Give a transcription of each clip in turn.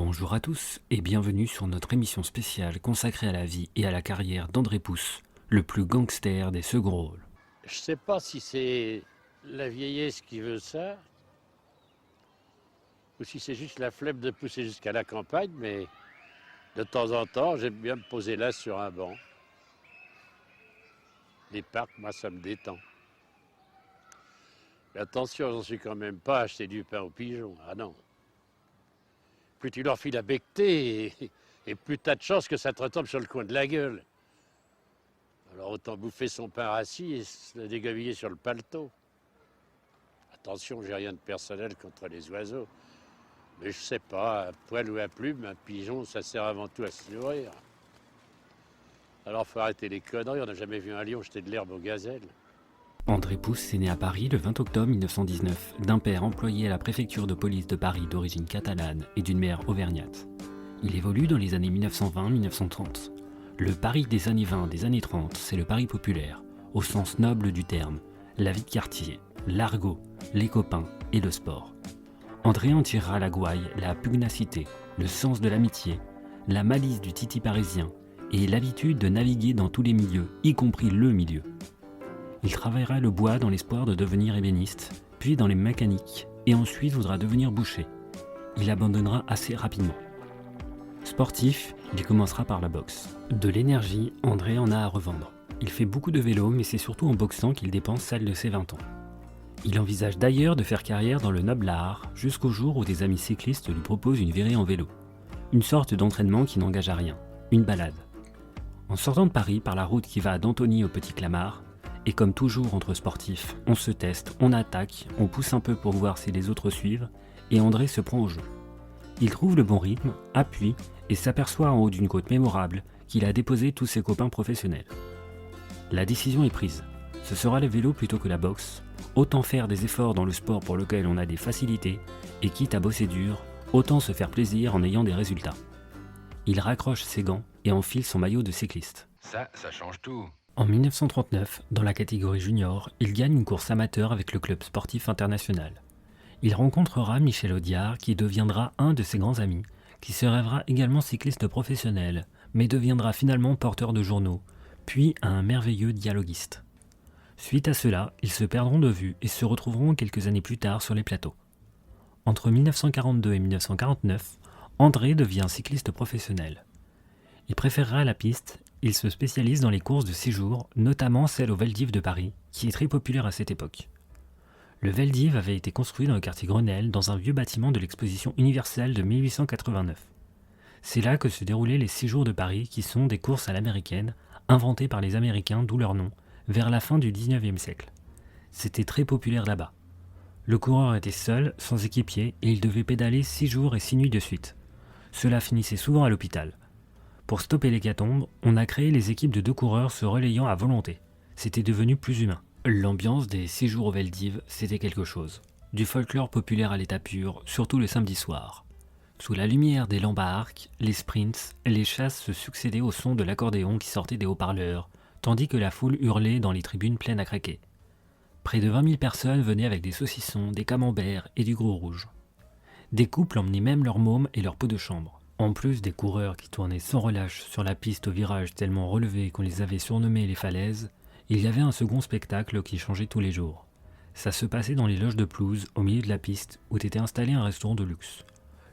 Bonjour à tous et bienvenue sur notre émission spéciale consacrée à la vie et à la carrière d'André Pousse, le plus gangster des second rôles. Je sais pas si c'est la vieillesse qui veut ça, ou si c'est juste la flemme de pousser jusqu'à la campagne, mais de temps en temps, j'aime bien me poser là sur un banc. Les parcs, moi, ça me détend. Mais attention, j'en suis quand même pas à acheter du pain aux pigeons. Ah non. Plus tu leur files à becqueter, et plus t'as de chances que ça te retombe sur le coin de la gueule. Alors autant bouffer son pain rassis et se le dégobiller sur le paletot. Attention, j'ai rien de personnel contre les oiseaux. Mais je sais pas, à poil ou à plume, un pigeon, ça sert avant tout à se nourrir. Alors faut arrêter les conneries, on n'a jamais vu un lion jeter de l'herbe aux gazelles. André Pousse est né à Paris le 20 octobre 1919 d'un père employé à la préfecture de police de Paris d'origine catalane et d'une mère auvergnate. Il évolue dans les années 1920-1930. Le Paris des années 20, des années 30, c'est le Paris populaire, au sens noble du terme, la vie de quartier, l'argot, les copains et le sport. André en tirera la gouaille, la pugnacité, le sens de l'amitié, la malice du titi parisien et l'habitude de naviguer dans tous les milieux, y compris le milieu. Il travaillera le bois dans l'espoir de devenir ébéniste, puis dans les mécaniques, et ensuite voudra devenir boucher. Il abandonnera assez rapidement. Sportif, il commencera par la boxe. De l'énergie, André en a à revendre. Il fait beaucoup de vélo, mais c'est surtout en boxant qu'il dépense celle de ses 20 ans. Il envisage d'ailleurs de faire carrière dans le noble art, jusqu'au jour où des amis cyclistes lui proposent une virée en vélo. Une sorte d'entraînement qui n'engage à rien, une balade. En sortant de Paris par la route qui va d'Antony au Petit Clamart, et comme toujours entre sportifs, on se teste, on attaque, on pousse un peu pour voir si les autres suivent, et André se prend au jeu. Il trouve le bon rythme, appuie, et s'aperçoit en haut d'une côte mémorable qu'il a déposé tous ses copains professionnels. La décision est prise. Ce sera le vélo plutôt que la boxe. Autant faire des efforts dans le sport pour lequel on a des facilités, et quitte à bosser dur, autant se faire plaisir en ayant des résultats. Il raccroche ses gants et enfile son maillot de cycliste. Ça change tout. En 1939, dans la catégorie junior, il gagne une course amateur avec le club sportif international. Il rencontrera Michel Audiard qui deviendra un de ses grands amis, qui se rêvera également cycliste professionnel, mais deviendra finalement porteur de journaux, puis un merveilleux dialoguiste. Suite à cela, ils se perdront de vue et se retrouveront quelques années plus tard sur les plateaux. Entre 1942 et 1949, André devient cycliste professionnel. Il préférera la piste, il se spécialise dans les courses de 6 jours, notamment celle au Veldiv de Paris, qui est très populaire à cette époque. Le Veldiv avait été construit dans le quartier Grenelle, dans un vieux bâtiment de l'exposition universelle de 1889. C'est là que se déroulaient les 6 jours de Paris, qui sont des courses à l'américaine, inventées par les Américains, d'où leur nom, vers la fin du 19e siècle. C'était très populaire là-bas. Le coureur était seul, sans équipier, et il devait pédaler 6 jours et 6 nuits de suite. Cela finissait souvent à l'hôpital. Pour stopper l'hécatombe, on a créé les équipes de 2 coureurs se relayant à volonté. C'était devenu plus humain. L'ambiance des 6 jours au Veldiv, c'était quelque chose. Du folklore populaire à l'état pur, surtout le samedi soir. Sous la lumière des lampes à arc, les sprints, les chasses se succédaient au son de l'accordéon qui sortait des haut-parleurs, tandis que la foule hurlait dans les tribunes pleines à craquer. Près de 20 000 personnes venaient avec des saucissons, des camemberts et du gros rouge. Des couples emmenaient même leurs mômes et leurs pots de chambre. En plus des coureurs qui tournaient sans relâche sur la piste au virage tellement relevé qu'on les avait surnommés les falaises, il y avait un second spectacle qui changeait tous les jours. Ça se passait dans les loges de pelouse, au milieu de la piste, où était installé un restaurant de luxe.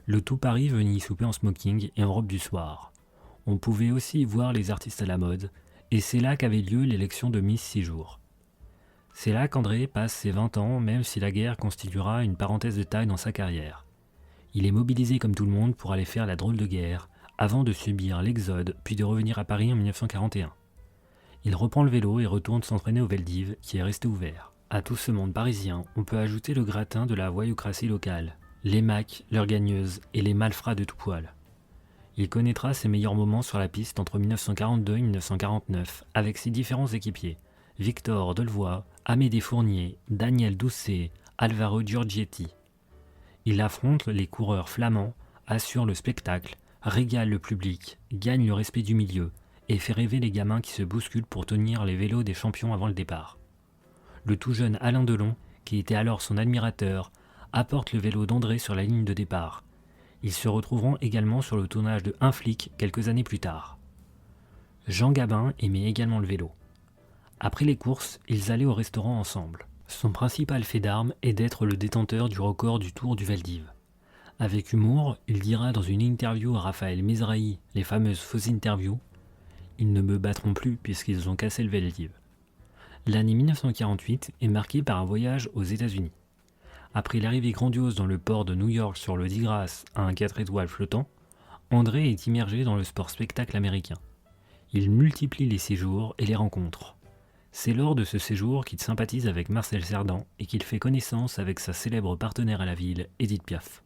Le tout Paris venait y souper en smoking et en robe du soir. On pouvait aussi y voir les artistes à la mode, et c'est là qu'avait lieu l'élection de Miss 6 jours. C'est là qu'André passe ses 20 ans, même si la guerre constituera une parenthèse de taille dans sa carrière. Il est mobilisé comme tout le monde pour aller faire la drôle de guerre, avant de subir l'exode, puis de revenir à Paris en 1941. Il reprend le vélo et retourne s'entraîner au Veldiv, qui est resté ouvert. À tout ce monde parisien, on peut ajouter le gratin de la voyoucratie locale, les macs, leurs gagneuses et les malfrats de tout poil. Il connaîtra ses meilleurs moments sur la piste entre 1942 et 1949, avec ses différents équipiers, Victor Delevoye, Amédée Fournier, Daniel Doucet, Alvaro Giorgetti. Il affronte les coureurs flamands, assure le spectacle, régale le public, gagne le respect du milieu et fait rêver les gamins qui se bousculent pour tenir les vélos des champions avant le départ. Le tout jeune Alain Delon, qui était alors son admirateur, apporte le vélo d'André sur la ligne de départ. Ils se retrouveront également sur le tournage de Un flic quelques années plus tard. Jean Gabin aimait également le vélo. Après les courses, ils allaient au restaurant ensemble. Son principal fait d'armes est d'être le détenteur du record du Tour du Vel-d'Hiv. Avec humour, il dira dans une interview à Raphaël Mizrahi, les fameuses fausses interviews, « Ils ne me battront plus puisqu'ils ont cassé le Vel-d'Hiv ». L'année 1948 est marquée par un voyage aux États-Unis. Après l'arrivée grandiose dans le port de New York sur le Digras à un 4 étoiles flottant, André est immergé dans le sport spectacle américain. Il multiplie les séjours et les rencontres. C'est lors de ce séjour qu'il sympathise avec Marcel Cerdan et qu'il fait connaissance avec sa célèbre partenaire à la ville, Édith Piaf.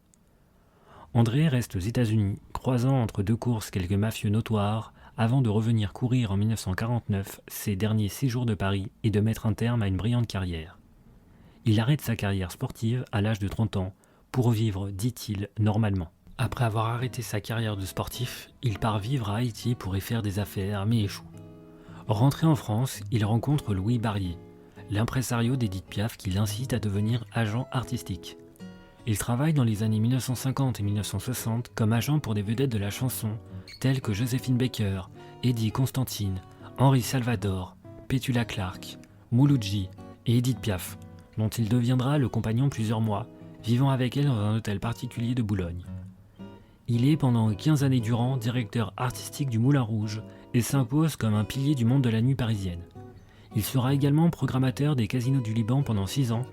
André reste aux États-Unis, croisant entre deux courses quelques mafieux notoires, avant de revenir courir en 1949 ses derniers séjours de Paris et de mettre un terme à une brillante carrière. Il arrête sa carrière sportive à l'âge de 30 ans pour vivre, dit-il, normalement. Après avoir arrêté sa carrière de sportif, il part vivre à Haïti pour y faire des affaires, mais échoue. Rentré en France, il rencontre Louis Barrier, l'impresario d'Édith Piaf qui l'incite à devenir agent artistique. Il travaille dans les années 1950 et 1960 comme agent pour des vedettes de la chanson telles que Joséphine Baker, Eddie Constantine, Henri Salvador, Petula Clark, Mouloudji et Édith Piaf, dont il deviendra le compagnon plusieurs mois, vivant avec elle dans un hôtel particulier de Boulogne. Il est pendant 15 années durant directeur artistique du Moulin Rouge et s'impose comme un pilier du monde de la nuit parisienne. Il sera également programmateur des casinos du Liban pendant 6 ans,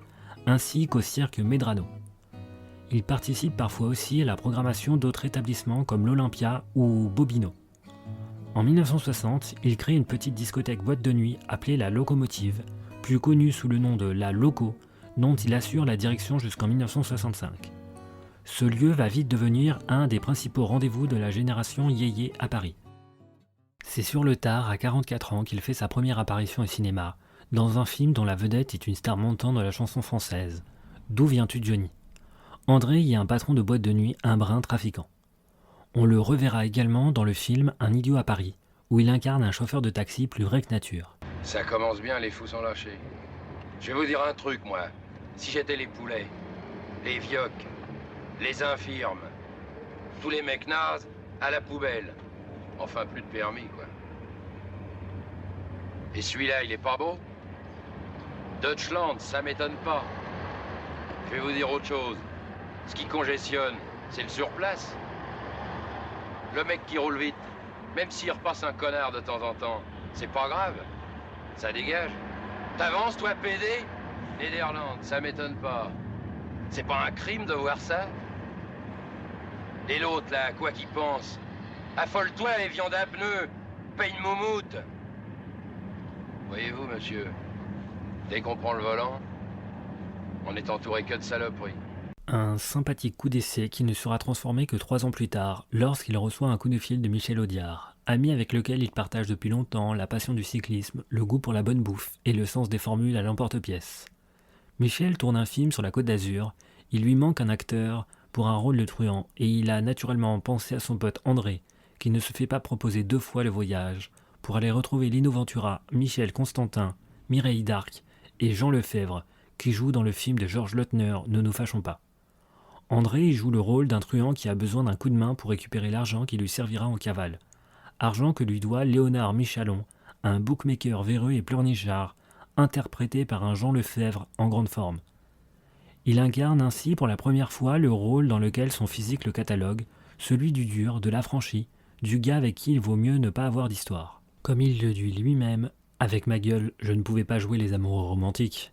ainsi qu'au cirque Medrano. Il participe parfois aussi à la programmation d'autres établissements comme l'Olympia ou Bobino. En 1960, il crée une petite discothèque boîte de nuit appelée la Locomotive, plus connue sous le nom de la Loco, dont il assure la direction jusqu'en 1965. Ce lieu va vite devenir un des principaux rendez-vous de la génération yéyé à Paris. C'est sur le tard, à 44 ans, qu'il fait sa première apparition au cinéma, dans un film dont la vedette est une star montante de la chanson française. D'où viens-tu, Johnny ? André y est un patron de boîte de nuit, un brin trafiquant. On le reverra également dans le film Un idiot à Paris, où il incarne un chauffeur de taxi plus vrai que nature. Ça commence bien, les fous sont lâchés. Je vais vous dire un truc, moi. Si j'étais les poulets, les vioques, les infirmes, tous les mecs nazes, à la poubelle. Enfin, plus de permis, quoi. Et celui-là, il est pas beau? Deutschland, ça m'étonne pas. Je vais vous dire autre chose. Ce qui congestionne, c'est le surplace. Le mec qui roule vite, même s'il repasse un connard de temps en temps, c'est pas grave. Ça dégage. T'avances, toi, PD? Néderlande, ça m'étonne pas. C'est pas un crime de voir ça? Et l'autre, là, quoi qu'il pense? Affole-toi, les viandes à pneus. Paye une moumoute. Voyez-vous, monsieur, dès qu'on prend le volant, on est entouré que de saloperies. Un sympathique coup d'essai qui ne sera transformé que 3 ans plus tard, lorsqu'il reçoit un coup de fil de Michel Audiard, ami avec lequel il partage depuis longtemps la passion du cyclisme, le goût pour la bonne bouffe et le sens des formules à l'emporte-pièce. Michel tourne un film sur la Côte d'Azur, il lui manque un acteur pour un rôle de truand et il a naturellement pensé à son pote André, qui ne se fait pas proposer 2 fois le voyage, pour aller retrouver Lino Ventura, Michel Constantin, Mireille Darc et Jean Lefebvre, qui jouent dans le film de Georges Lautner « Ne nous fâchons pas ». André y joue le rôle d'un truand qui a besoin d'un coup de main pour récupérer l'argent qui lui servira en cavale. Argent que lui doit Léonard Michalon, un bookmaker véreux et pleurnichard, interprété par un Jean Lefebvre en grande forme. Il incarne ainsi pour la première fois le rôle dans lequel son physique le catalogue, celui du dur, de l'affranchi, du gars avec qui il vaut mieux ne pas avoir d'histoire. Comme il le dit lui-même, avec ma gueule, je ne pouvais pas jouer les amoureux romantiques.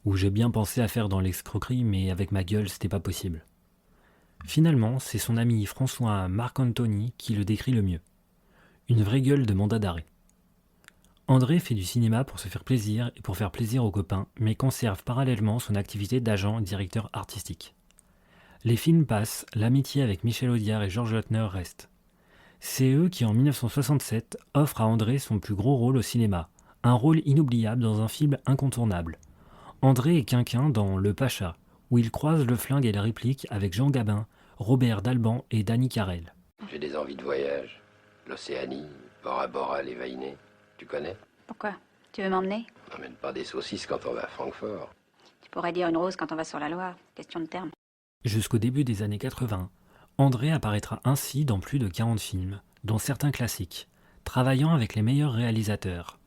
Ou j'ai bien pensé à faire dans l'escroquerie, mais avec ma gueule, c'était pas possible. Finalement, c'est son ami François Marc-Antony qui le décrit le mieux. Une vraie gueule de mandat d'arrêt. André fait du cinéma pour se faire plaisir et pour faire plaisir aux copains, mais conserve parallèlement son activité d'agent et directeur artistique. Les films passent, l'amitié avec Michel Audiard et Georges Lautner reste. C'est eux qui, en 1967, offrent à André son plus gros rôle au cinéma, un rôle inoubliable dans un film incontournable. André est quinquin dans Le Pacha, où il croise le flingue et la réplique avec Jean Gabin, Robert Dalban et Danny Carrel. J'ai des envies de voyage. L'Océanie, Bora Bora, les Vainés. Tu connais? Pourquoi? Tu veux m'emmener? On n'emmène pas des saucisses quand on va à Francfort. Tu pourrais dire une rose quand on va sur la Loire. Question de terme. Jusqu'au début des années 80, André apparaîtra ainsi dans plus de 40 films, dont certains classiques, travaillant avec les meilleurs réalisateurs.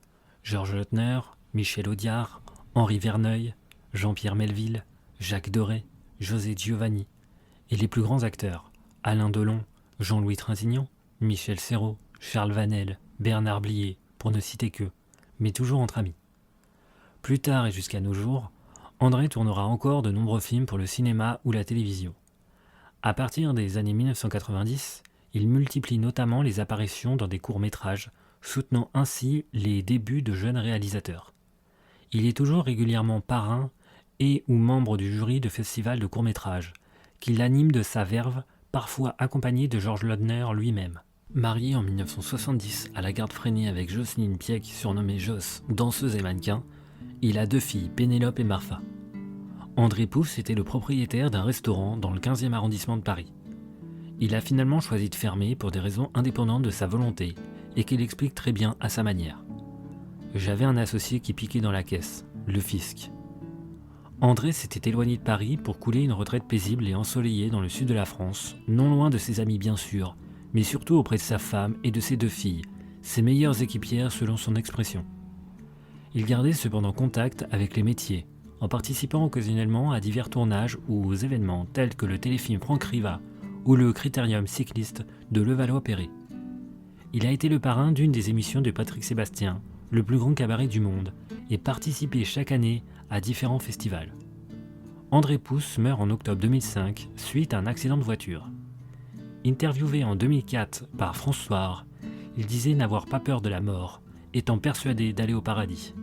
Georges Lautner, Michel Audiard, Henri Verneuil, Jean-Pierre Melville, Jacques Deray, José Giovanni, et les plus grands acteurs, Alain Delon, Jean-Louis Trintignant, Michel Serrault, Charles Vanel, Bernard Blier, pour ne citer qu'eux, mais toujours entre amis. Plus tard et jusqu'à nos jours, André tournera encore de nombreux films pour le cinéma ou la télévision. À partir des années 1990, il multiplie notamment les apparitions dans des courts-métrages, soutenant ainsi les débuts de jeunes réalisateurs. Il est toujours régulièrement parrain et ou membre du jury de festivals de courts-métrages, qu'il anime de sa verve, parfois accompagné de Georges Lautner lui-même. Marié en 1970 à la garde freinée avec Jocelyne Piec, surnommée Joss, danseuse et mannequin, il a 2 filles, Pénélope et Marfa. André Pousse était le propriétaire d'un restaurant dans le 15e arrondissement de Paris. Il a finalement choisi de fermer pour des raisons indépendantes de sa volonté et qu'il explique très bien à sa manière. J'avais un associé qui piquait dans la caisse, le fisc. André s'était éloigné de Paris pour couler une retraite paisible et ensoleillée dans le sud de la France, non loin de ses amis bien sûr, mais surtout auprès de sa femme et de ses 2 filles, ses meilleures équipières selon son expression. Il gardait cependant contact avec les métiers, en participant occasionnellement à divers tournages ou aux événements tels que le téléfilm Franck Riva ou le Critérium cycliste de Levallois-Perret. Il a été le parrain d'une des émissions de Patrick Sébastien, le plus grand cabaret du monde, et participé chaque année à différents festivals. André Pousse meurt en octobre 2005 suite à un accident de voiture. Interviewé en 2004 par François, il disait n'avoir pas peur de la mort, étant persuadé d'aller au paradis.